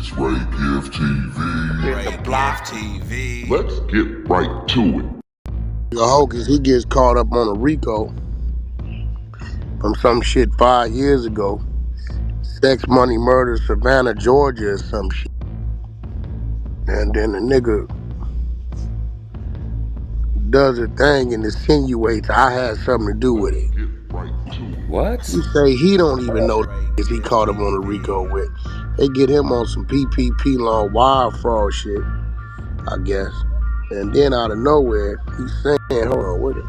It's Ray Give TV. Ray Give TV. Let's get right to it. Hocus, he gets caught up on a Rico from some shit 5 years ago. Sex, money, murder, Savannah, Georgia or some shit. And then the nigga does a thing and insinuates I had something to do with it. What? He say he don't even know if he caught him on a Rico with. They get him on some PPP loan wire fraud shit, I guess. And then out of nowhere, he's saying, hold on,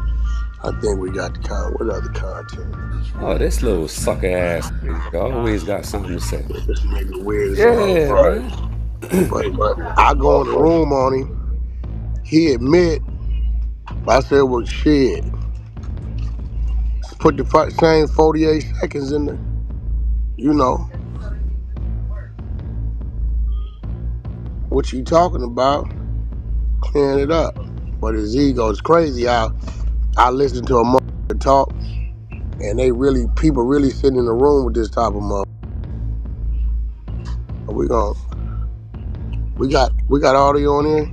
I think we got what other content? Oh, this little sucker ass nigga always got something to say. This nigga weird as Yeah, man. But I go in the room on him. He admit, I said, well, shit. Put the same 48 seconds in there, you know. What you talking about? Clearing it up. But his ego is crazy. I listen to a motherfucker talk, and people really sitting in the room with this type of motherfucker. We got audio on here?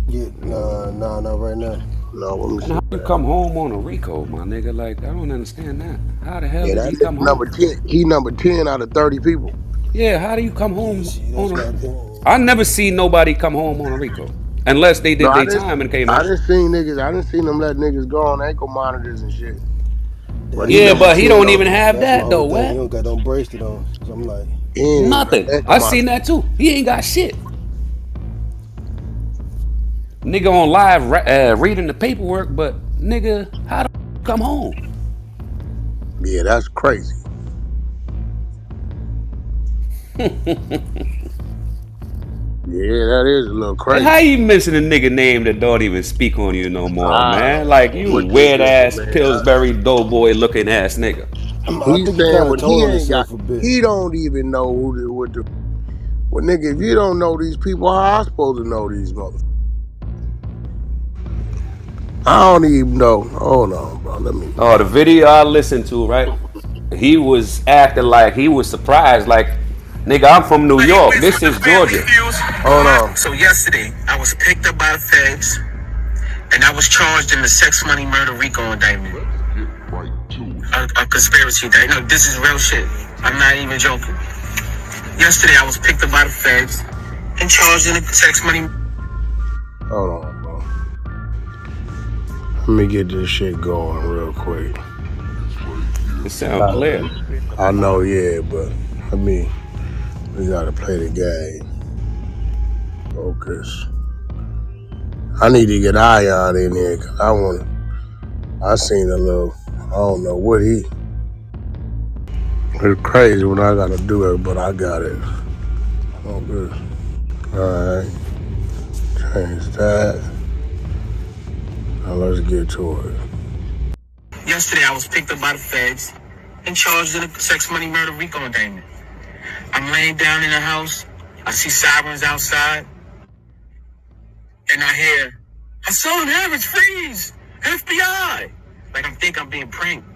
Yeah, no, not right now. No, let me see. How you come home on a Rico, my nigga? Like, I don't understand that. How the hell did he come home? Number 10. He number 10 out of 30 people. Yeah, how do you come home on a... I never seen nobody come home on a Rico. Unless they did their time and came out. I didn't see them let niggas go on ankle monitors and shit. But he don't even have that though, Wack. He don't got no bracelet on. So I'm like... Nothing. I seen that too. He ain't got shit. Nigga on live reading the paperwork, but nigga, how the come home? Yeah, that's crazy. Yeah, that is a little crazy. How you mention a nigga name that don't even speak on you no more, man? Like you weird ass Pillsbury doughboy looking ass nigga. He don't even know well, nigga, if you don't know these people, how I supposed to know these motherfuckers? I don't even know. Hold on, bro. Oh, the video I listened to, right? He was acting like he was surprised, like, nigga, I'm from New York. This is Georgia. Hold on. So yesterday, I was picked up by the feds, and I was charged in the sex, money, murder, Rico indictment. A conspiracy indictment. No, this is real shit. I'm not even joking. Yesterday, I was picked up by the feds and charged in the sex, money. Hold on, bro. Let me get this shit going real quick. It sounds clear. I know, yeah, but we gotta play the game. Focus. I need to get Ion in here, cause I seen a little, I don't know what it's crazy when I gotta do it, but I got it. Oh, good. Alright. Change that. Now let's get to it. Yesterday, I was picked up by the feds and charged in a sex, money, murder, Rico indictment. I'm laying down in the house. I see sirens outside. And I hear, Hassan Harris, freeze! FBI! Like I'm being pranked.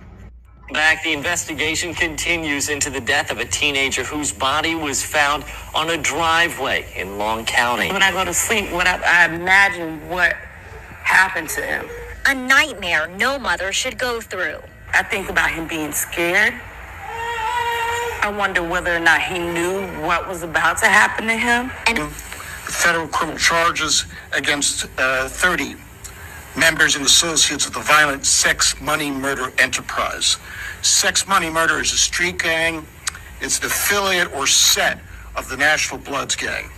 Back, the investigation continues into the death of a teenager whose body was found on a driveway in Long County. When I go to sleep, I imagine what happened to him. A nightmare no mother should go through. I think about him being scared. I wonder whether or not he knew what was about to happen to him. And federal criminal charges against 30 members and associates of the violent sex, money, murder enterprise. Sex, money, murder is a street gang. It's an affiliate or set of the National Bloods gang.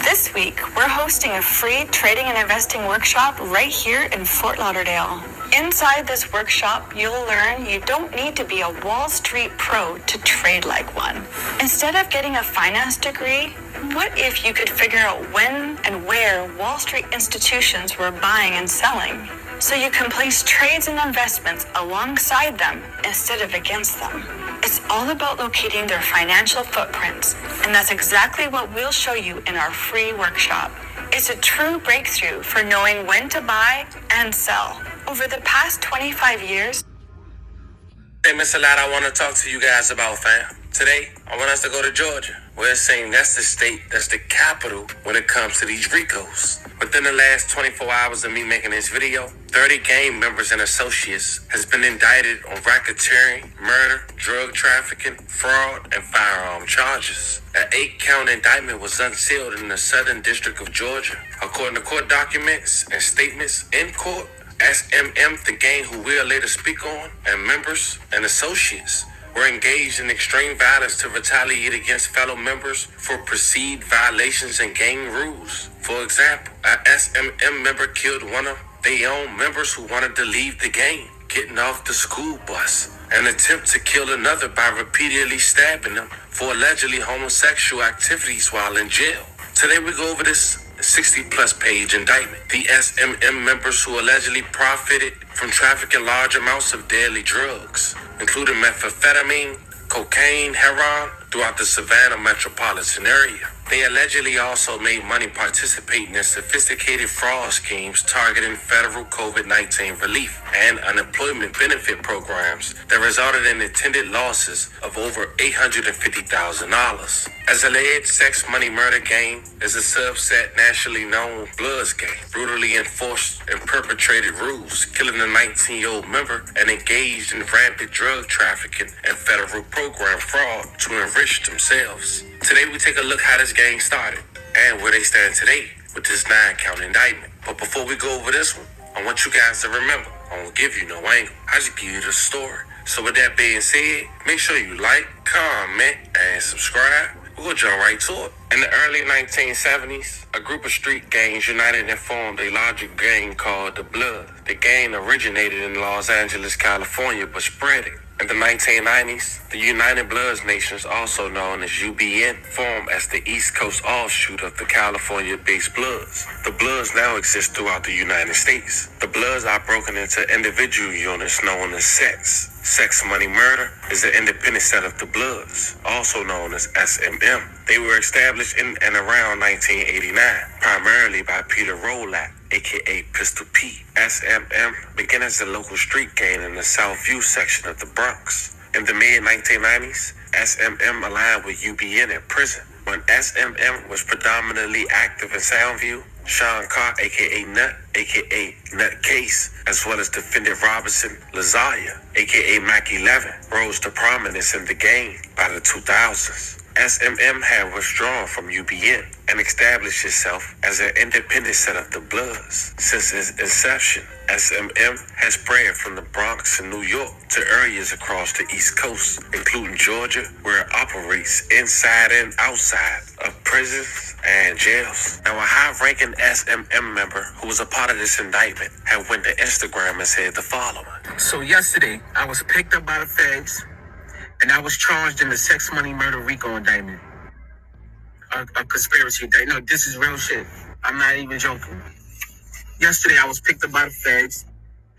This week, we're hosting a free trading and investing workshop right here in Fort Lauderdale. Inside this workshop, you'll learn you don't need to be a Wall Street pro to trade like one. Instead of getting a finance degree, what if you could figure out when and where Wall Street institutions were buying and selling, so you can place trades and investments alongside them instead of against them? It's all about locating their financial footprints, and that's exactly what we'll show you in our free workshop. It's a true breakthrough for knowing when to buy and sell. Over the past 25 years... Hey, Mr. Lad, I want to talk to you guys about, fam. Today, I want us to go to Georgia. We're saying that's the state, that's the capital when it comes to these RICOs. Within the last 24 hours of me making this video, 30 gang members and associates has been indicted on racketeering, murder, drug trafficking, fraud, and firearm charges. An 8-count indictment was unsealed in the Southern District of Georgia. According to court documents and statements in court, SMM, the gang who we'll later speak on, and members and associates were engaged in extreme violence to retaliate against fellow members for perceived violations and gang rules. For example, a SMM member killed one of their own members who wanted to leave the gang, getting off the school bus, and attempt to kill another by repeatedly stabbing them for allegedly homosexual activities while in jail. Today we go over this 60-plus page indictment. The SMM members who allegedly profited from trafficking large amounts of deadly drugs, including methamphetamine, cocaine, heroin, throughout the Savannah metropolitan area. They allegedly also made money participating in sophisticated fraud schemes targeting federal COVID-19 relief and unemployment benefit programs that resulted in intended losses of over $850,000. As alleged, sex money murder gang is a subset nationally known Bloods gang, brutally enforced and perpetrated rules, killing a 19-year-old member and engaged in rampant drug trafficking and federal program fraud to enrich themselves. Today we take a look how this gang started and where they stand today with this 9-count indictment. But before we go over this one, I want you guys to remember, I won't give you no angle. I just give you the story. So with that being said, make sure you like, comment, and subscribe. We're gonna jump right to it. In the early 1970s, a group of street gangs united and formed a larger gang called the Bloods. The gang originated in Los Angeles, California, but spread it. In the 1990s, the United Bloods Nations, also known as UBN, formed as the East Coast offshoot of the California-based Bloods. The Bloods now exist throughout the United States. The Bloods are broken into individual units known as sets. Sex Money Murder is an independent set of the Bloods, also known as SMM. They were established in and around 1989, primarily by Peter Rolack, aka Pistol P. SMM began as a local street gang in the Southview section of the Bronx. In the mid-1990s, SMM aligned with UBN at prison. When SMM was predominantly active in Soundview, Sean Carr, aka Nut, aka Nutcase, as well as defendant Robinson Lazaya, aka Mac 11, rose to prominence in the gang by the 2000s. SMM had withdrawn from UBN and established itself as an independent set of the Bloods. Since its inception, SMM has spread from the Bronx and New York to areas across the East Coast, including Georgia, where it operates inside and outside of prisons and jails. Now, a high-ranking SMM member who was a part of this indictment had went to Instagram and said the following. So yesterday, I was picked up by the feds, and I was charged in the sex money murder Rico indictment. A conspiracy indictment. No, this is real shit. I'm not even joking. Yesterday, I was picked up by the feds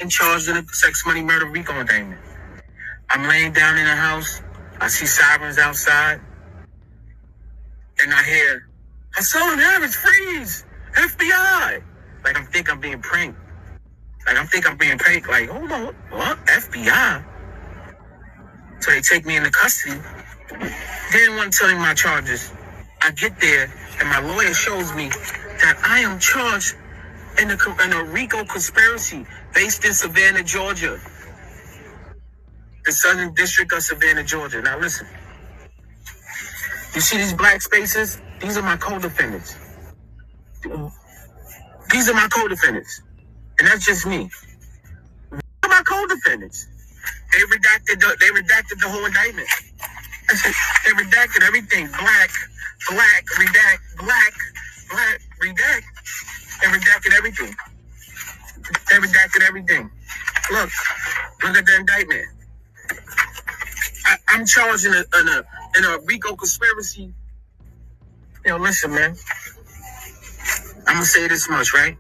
and charged in a sex money murder Rico indictment. I'm laying down in the house. I see sirens outside. And I hear, Hassan Harris, freeze! FBI! Like, I think I'm being pranked. Like, hold on, what? FBI? So they take me into custody. They didn't want to tell me my charges. I get there, and my lawyer shows me that I am charged in a RICO conspiracy based in Savannah, Georgia. The Southern District of Savannah, Georgia. Now listen. You see these black spaces? These are my co-defendants. These are my co-defendants. And that's just me. These are my co-defendants. They redacted the whole indictment. They redacted everything. Black, redact, black, redact. They redacted everything. They redacted everything. Look at the indictment. I'm charged in a RICO conspiracy. Yo, listen, man. I'm gonna say this much, right?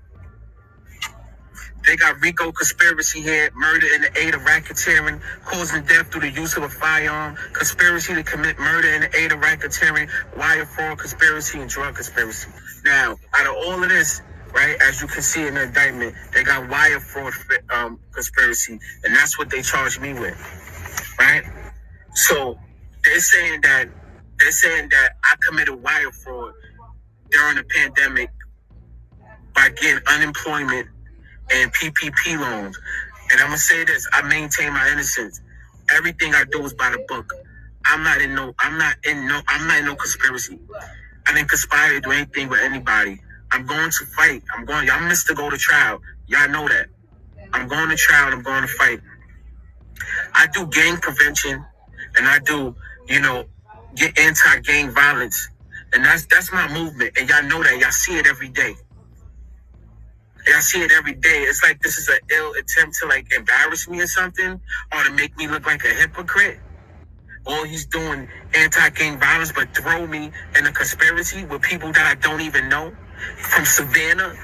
They got RICO conspiracy here, murder in the aid of racketeering, causing death through the use of a firearm, conspiracy to commit murder in the aid of racketeering, wire fraud conspiracy, and drug conspiracy. Now, out of all of this, right, as you can see in the indictment, they got wire fraud conspiracy, and that's what they charged me with, right? So, they're saying that I committed wire fraud during the pandemic by getting unemployment and PPP loans. And I'm gonna say this: I maintain my innocence. Everything I do is by the book. I'm not in no conspiracy. I didn't conspire to do anything with anybody. I'm going to fight. Y'all missed to go to trial. Y'all know that. I'm going to trial and I'm going to fight. I do gang prevention and I do, get anti-gang violence. And that's my movement. And y'all know that. Y'all see it every day. Y'all see it every day. It's like this is an ill attempt to like embarrass me or something, or to make me look like a hypocrite. All he's doing anti-gang violence, but throw me in a conspiracy with people that I don't even know. From Savannah.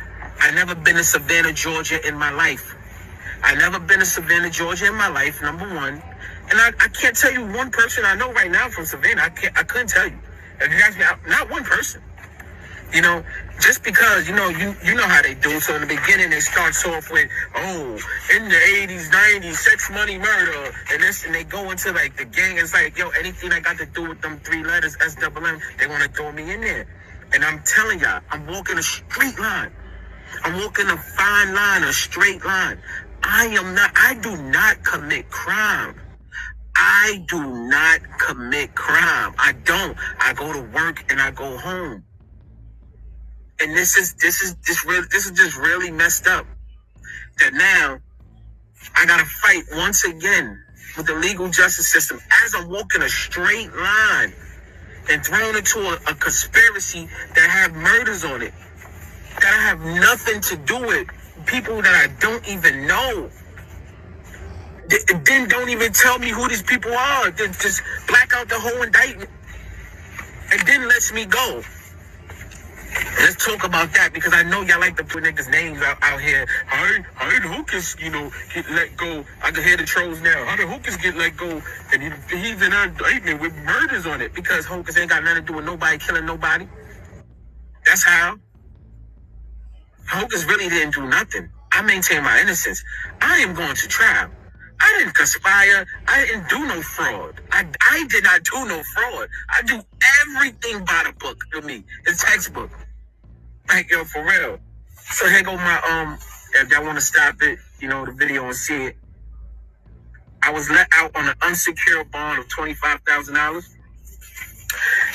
I never been to Savannah, Georgia in my life. Number one. And I can't tell you one person I know right now from Savannah. I couldn't tell you. If you ask me, not one person. Just because, you know how they do. So in the beginning, they start off with, in the 80s, 90s, sex, money, murder, and they go into like the gang. It's like, anything that got to do with them 3 letters, SWM, they want to throw me in there. And I'm telling y'all, I'm walking a straight line. I'm walking a fine line, a straight line. I do not commit crime. I don't. I go to work and I go home. And this is just really messed up. That now I gotta fight once again with the legal justice system as I'm walking a straight line and thrown into a conspiracy that have murders on it, that I have nothing to do with, people that I don't even know. Then don't even tell me who these people are. Then just black out the whole indictment and then lets me go. Let's talk about that, because I know y'all like to put niggas' names out here. How did Hocus, get let go? I can hear the trolls now. How did Hocus get let go? And he's in an indictment with murders on it, because Hocus ain't got nothing to do with nobody killing nobody. That's how. Hocus really didn't do nothing. I maintain my innocence. I am going to trial. I didn't conspire. I didn't do no fraud. I did not do no fraud. I do everything by the book to me. It's textbook. Like, for real. So here go my, if y'all want to stop it, the video and see it. I was let out on an unsecured bond of $25,000,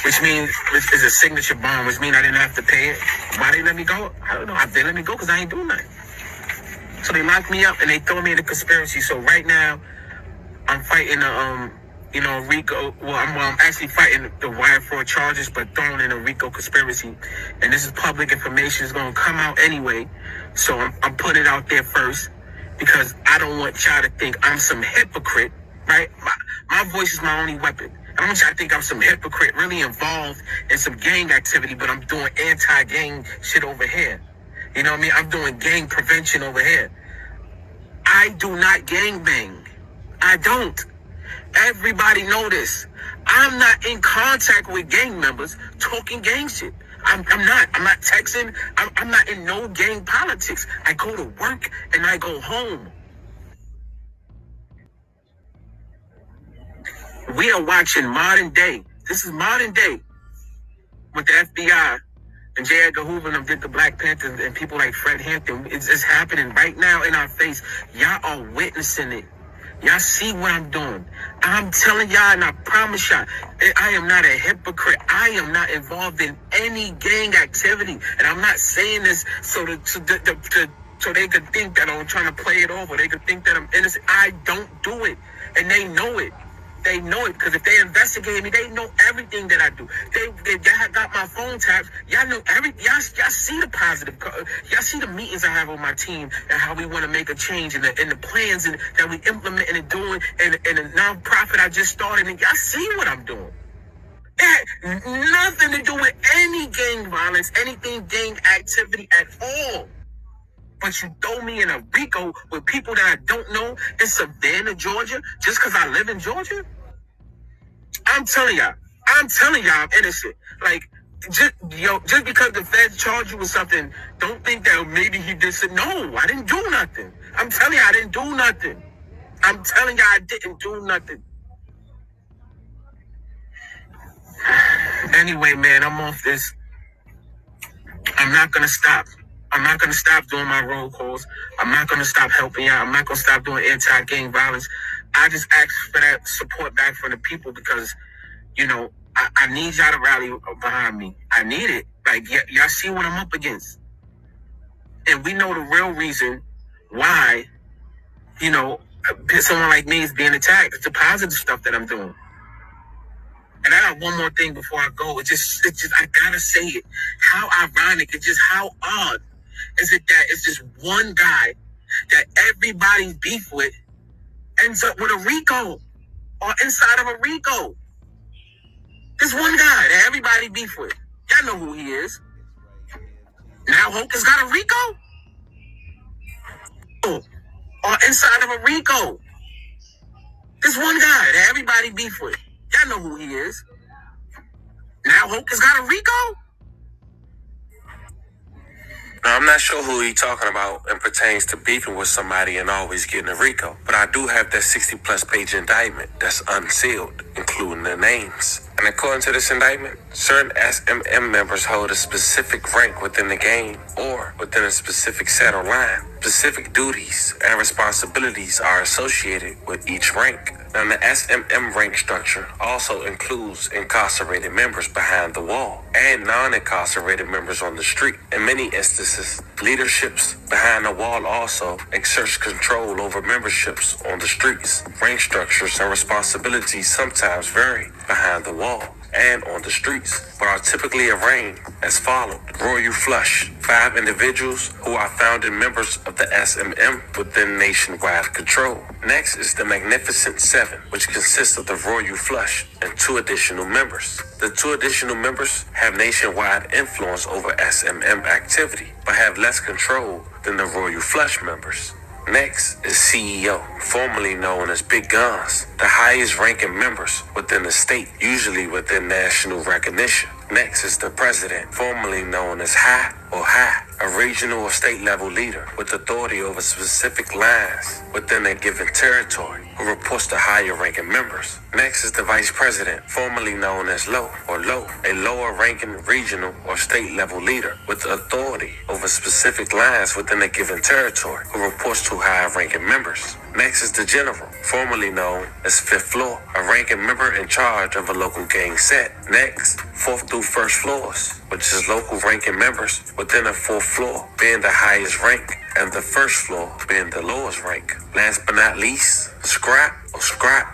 which means, which is a signature bond, which means I didn't have to pay it. Why they let me go? I don't know. They let me go because I ain't doing nothing. So they locked me up and they throw me in a conspiracy. So right now, I'm fighting Rico. Well, I'm actually fighting the wire fraud charges, but thrown in a Rico conspiracy. And this is public information. It's going to come out anyway. So I'm putting it out there first, because I don't want y'all to think I'm some hypocrite, right? My voice is my only weapon. I don't want y'all to think I'm some hypocrite really involved in some gang activity, but I'm doing anti-gang shit over here. You know what I mean? I'm doing gang prevention over here. I do not gang bang. I don't. Everybody know this. I'm not in contact with gang members talking gang shit. I'm not texting. I'm not in no gang politics. I go to work and I go home. We are watching modern day. This is modern day with the FBI. And J. Edgar Hoover and them did the Black Panthers, and people like Fred Hampton. It's happening right now in our face. Y'all are witnessing it. Y'all see what I'm doing. I'm telling y'all, and I promise y'all, I am not a hypocrite. I am not involved in any gang activity. And I'm not saying this so they could think that I'm trying to play it off, or they could think that I'm innocent. I don't do it. And they know it. They know it, because if they investigate me, they know everything that I do. They got my phone taps. Y'all know everything. Y'all see the positive. Y'all see the meetings I have on my team and how we want to make a change, and the plans that we implement and doing, and the nonprofit I just started. And y'all see what I'm doing. It had nothing to do with any gang violence, anything gang activity at all. But you throw me in a Rico with people that I don't know in Savannah, Georgia, just because I live in Georgia? I'm telling y'all I'm innocent. Like, just because the feds charge you with something, don't think that maybe he did something. No, I didn't do nothing. I'm telling you, I didn't do nothing. I'm telling you, I didn't do nothing. anyway, man, I'm off this. I'm not gonna stop. I'm not gonna stop doing my roll calls. I'm not gonna stop helping out. I'm not gonna stop doing anti-gang violence. I just ask for that support back from the people because, you know, I need y'all to rally behind me. I need it. Like, y'all see what I'm up against. And we know the real reason why, you know, someone like me is being attacked. It's the positive stuff that I'm doing. And I got one more thing before I go. It's just, I gotta say it. How ironic, it's just how odd is it that it's just one guy that everybody's beef with ends up with a Rico or inside of a Rico. This one guy that everybody beef with. Y'all know who he is. Now Hocus got a Rico? Or inside of a Rico. This one guy that everybody beef with. Y'all know who he is. Now Hocus got a Rico? Now, I'm not sure who he talking about and pertains to beefing with somebody and always getting a Rico, but I do have that 60-plus page indictment that's unsealed, including their names. And according to this indictment, certain SMM members hold a specific rank within the game or within a specific set or line. Specific duties and responsibilities are associated with each rank. Now, the SMM rank structure also includes incarcerated members behind the wall and non-incarcerated members on the street. In many instances, leaderships behind the wall also exerts control over memberships on the streets. Rank structures and responsibilities sometimes vary behind the wall and on the streets, but are typically arranged as followed. Royal Flush, 5 individuals who are founding members of the SMM within nationwide control. Next is the Magnificent 7, which consists of the Royal Flush and 2 additional members. The 2 additional members have nationwide influence over SMM activity, but have less control than the Royal Flush members. Next is CEO, formerly known as Big Guns, the highest ranking members within the state, usually within national recognition. Next is the President, formerly known as High or High, a regional or state level leader with authority over specific lines within a given territory, who reports to higher ranking members. Next is the Vice President, formerly known as Low or Low, a lower ranking regional or state level leader with authority over specific lines within a given territory, who reports to higher ranking members. Next is the General, formerly known as Fifth Floor, a ranking member in charge of a local gang set. Next, 4th through 1st floors, which is local ranking members within a 4th floor being the highest rank and the 1st floor being the lowest rank. Last but not least, Scrap,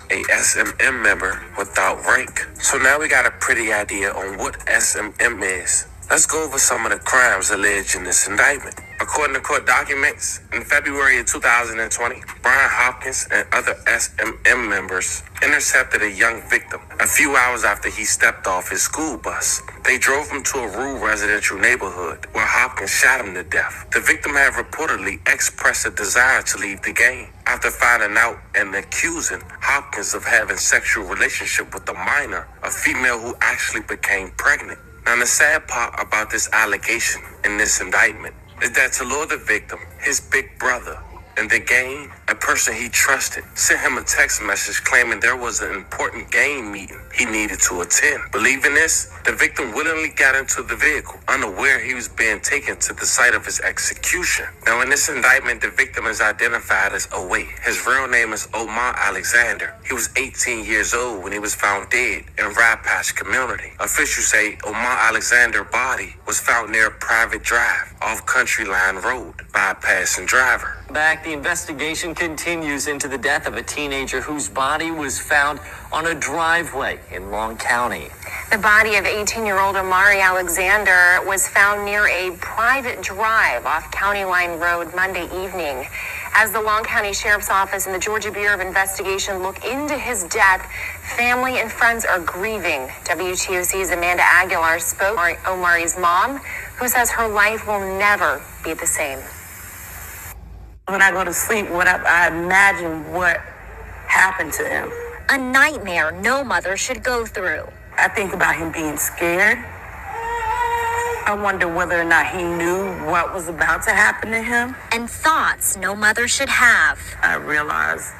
a SMM member without rank. So now we got a pretty idea on what SMM is. Let's go over some of the crimes alleged in this indictment. According to court documents, in February of 2020, Brian Hopkins and other SMM members intercepted a young victim a few hours after he stepped off his school bus. They drove him to a rural residential neighborhood where Hopkins shot him to death. The victim had reportedly expressed a desire to leave the gang after finding out and accusing Hopkins of having sexual relationship with a minor, a female who actually became pregnant. Now, the sad part about this allegation in this indictment is that to lure the victim, his big brother, and the gang, a person he trusted, sent him a text message claiming there was an important gang meeting he needed to attend. Believing this, the victim willingly got into the vehicle, unaware he was being taken to the site of his execution. Now, in this indictment, the victim is identified as Away. His real name is Omar Alexander. He was 18 years old when he was found dead in Rye Patch community. Officials say Omar Alexander's body was found near a private drive off Country Line Road by a passing driver. Back, the investigation continues into the death of a teenager whose body was found on a driveway in Long County. The body of 18-year-old Omari Alexander was found near a private drive off County Line Road Monday evening. As the Long County Sheriff's Office and the Georgia Bureau of Investigation look into his death, family and friends are grieving. WTOC's Amanda Aguilar spoke to Omari's mom, who says her life will never be the same. When I go to sleep, I imagine what happened to him. A nightmare no mother should go through. I think about him being scared. I wonder whether or not he knew what was about to happen to him. And thoughts no mother should have. I realize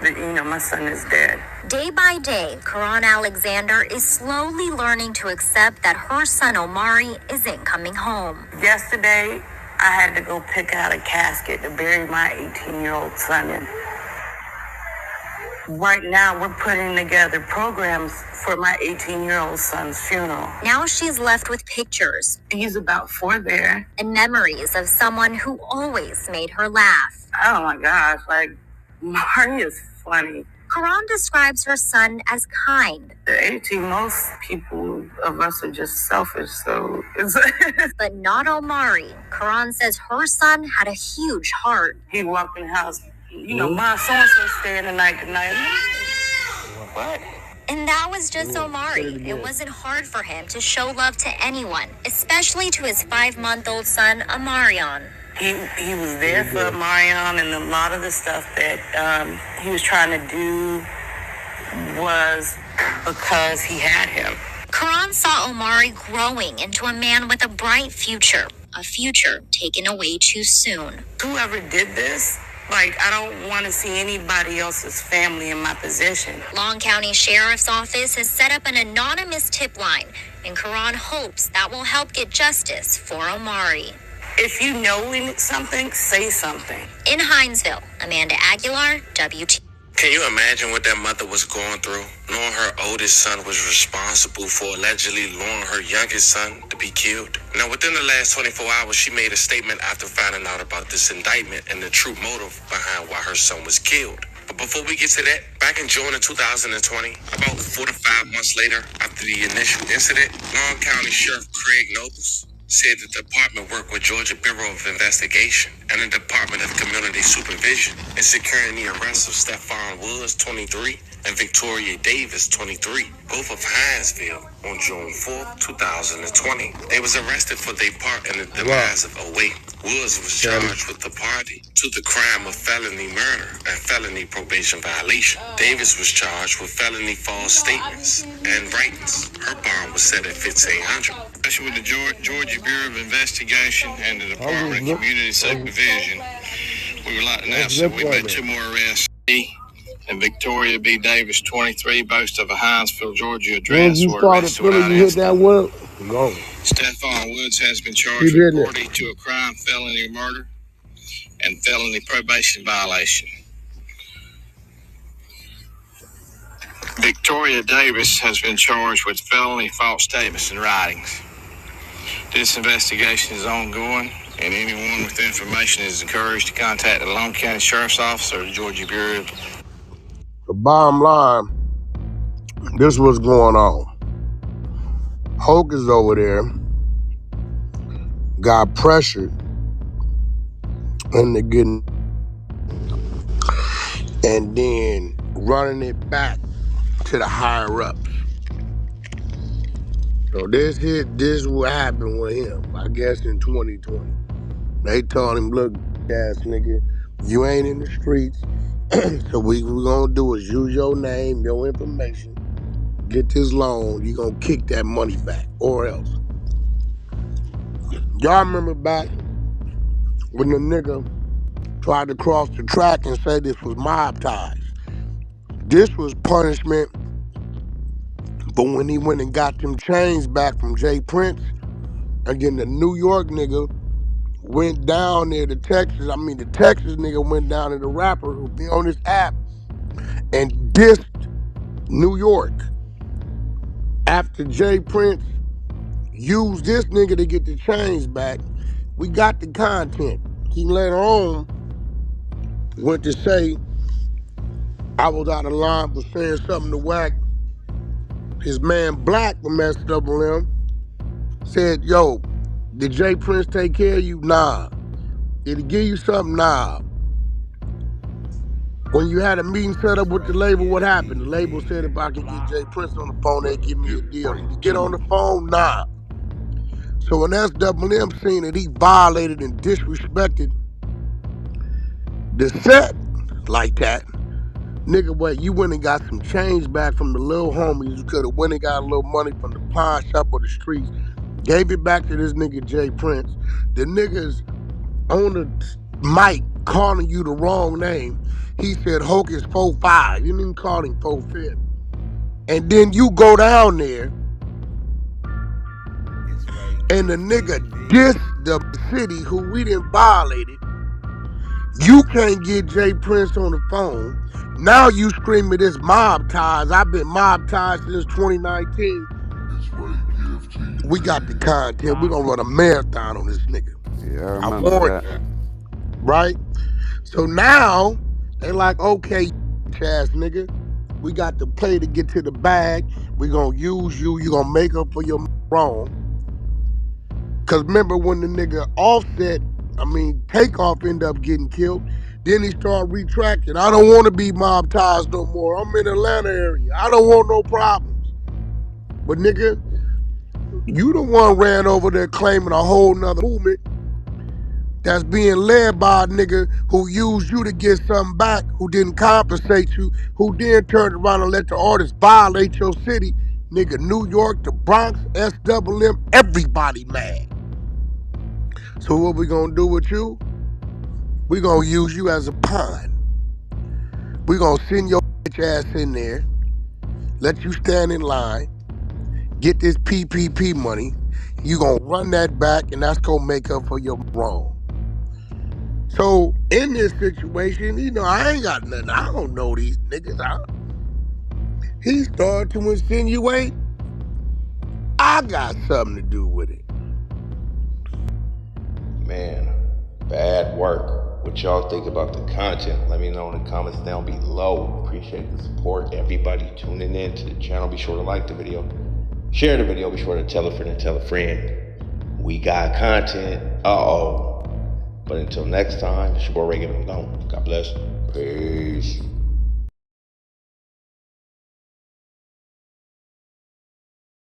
that, my son is dead. Day by day, Karan Alexander is slowly learning to accept that her son Omari isn't coming home. Yesterday, I had to go pick out a casket to bury my 18-year-old son in. Right now, we're putting together programs for my 18-year-old son's funeral. Now she's left with pictures. He's about 4 there. And memories of someone who always made her laugh. Oh my gosh, Mari is funny. Karan describes her son as kind. At 18, most people of us are just selfish, so it's... But not Omari. Karan says her son had a huge heart. He walked in the house, my so-and-so staying the night tonight. What? And that was just Omari. It wasn't hard for him to show love to anyone, especially to his 5-month-old son, Amarion. He was there for Amarion, and a lot of the stuff that he was trying to do was because he had him. Karan saw Omari growing into a man with a bright future, a future taken away too soon. Whoever did this, I don't want to see anybody else's family in my position. Long County Sheriff's Office has set up an anonymous tip line, and Karan hopes that will help get justice for Omari. If you know something, say something. In Hinesville, Amanda Aguilar, WT. Can you imagine what that mother was going through, knowing her oldest son was responsible for allegedly luring her youngest son to be killed? Now, within the last 24 hours, she made a statement after finding out about this indictment and the true motive behind why her son was killed. But before we get to that, back in June of 2020, about 4 to 5 months later after the initial incident, Long County Sheriff Craig Nobles said the department worked with Georgia Bureau of Investigation and the Department of Community Supervision in securing the arrest of Stephon Woods, 23, and Victoria Davis, 23, both of Hinesville, on June 4, 2020. They was arrested for their part in the demise of 08. Woods was charged with the party to the crime of felony murder and felony probation violation. Davis was charged with felony false statements and writings. Her bond was set at $1,500. Especially with the Georgia Bureau of Investigation and the Department of Community Supervision, we would like to announce that we made 2 more arrests. And Victoria B. Davis, 23, boast of a Hinesville, Georgia address. You started feeling you hit that word? Go. Stephon Woods has been charged with party to a crime, felony murder, and felony probation violation. Victoria Davis has been charged with felony false statements and writings. This investigation is ongoing, and anyone with information is encouraged to contact the Long County Sheriff's Office or the Georgia Bureau. The bottom line, this was going on. Hocus over there got pressured into getting, and then running it back to the higher ups. So this is what happened with him, I guess, in 2020. They told him, look, ass nigga, you ain't in the streets. So what we gonna do is use your name, your information, get this loan, you gonna kick that money back, or else. Y'all remember back when the nigga tried to cross the track and say this was mob ties? This was punishment, but when he went and got them chains back from Jay Prince, and then the New York nigga went down there to Texas. The Texas nigga went down to the rapper who be on this app and dissed New York. After Jay Prince used this nigga to get the chains back, we got the content. He later on went to say I was out of line for saying something to Wack. His man Black messed up on him. Said, yo, did Jay Prince take care of you? Nah. Did he give you something? Nah. When you had a meeting set up with the label, what happened? The label said if I can get Jay Prince on the phone, they'd give me a deal. Did he get on the phone? Nah. So when SWM seen that he violated and disrespected the set like that, nigga, what, you went and got some change back from the little homies. You could have went and got a little money from the pawn shop or the streets. Gave it back to this nigga Jay Prince. The niggas on the mic calling you the wrong name. He said Hocus 4-5. You didn't call him 4-5. And then you go down there and the nigga dissed the city who we didn't violate it. You can't get Jay Prince on the phone. Now you screaming this mob ties. I've been mob ties since 2019. We got the content. We're gonna run a marathon on this nigga. Yeah, I I remember warned that. you. Right? So now they like, okay, ass nigga, we got the play to get to the bag. We gonna use you. You gonna make up for your wrong. Cause remember when the nigga Takeoff ended up getting killed. Then he started retracting. I don't want to be mob ties no more. I'm in the Atlanta area. I don't want no problems. But nigga, you the one ran over there claiming a whole nother movement that's being led by a nigga who used you to get something back, who didn't compensate you, who then turned around and let the artists violate your city. Nigga, New York, the Bronx, SWM, everybody mad. So what we gonna do with you? We gonna use you as a pawn. We gonna send your bitch ass in there, let you stand in line, get this PPP money. You gonna run that back, and that's gonna make up for your wrong. So in this situation, I ain't got nothing. I don't know these niggas. He started to insinuate I got something to do with it. Man, bad work. What y'all think about the content? Let me know in the comments down below. Appreciate the support. Everybody tuning in to the channel. Be sure to like the video. Share the video. Be sure to tell a friend and tell a friend. We got content. But until next time, it's your boy Ray giving them gone. God bless. Peace.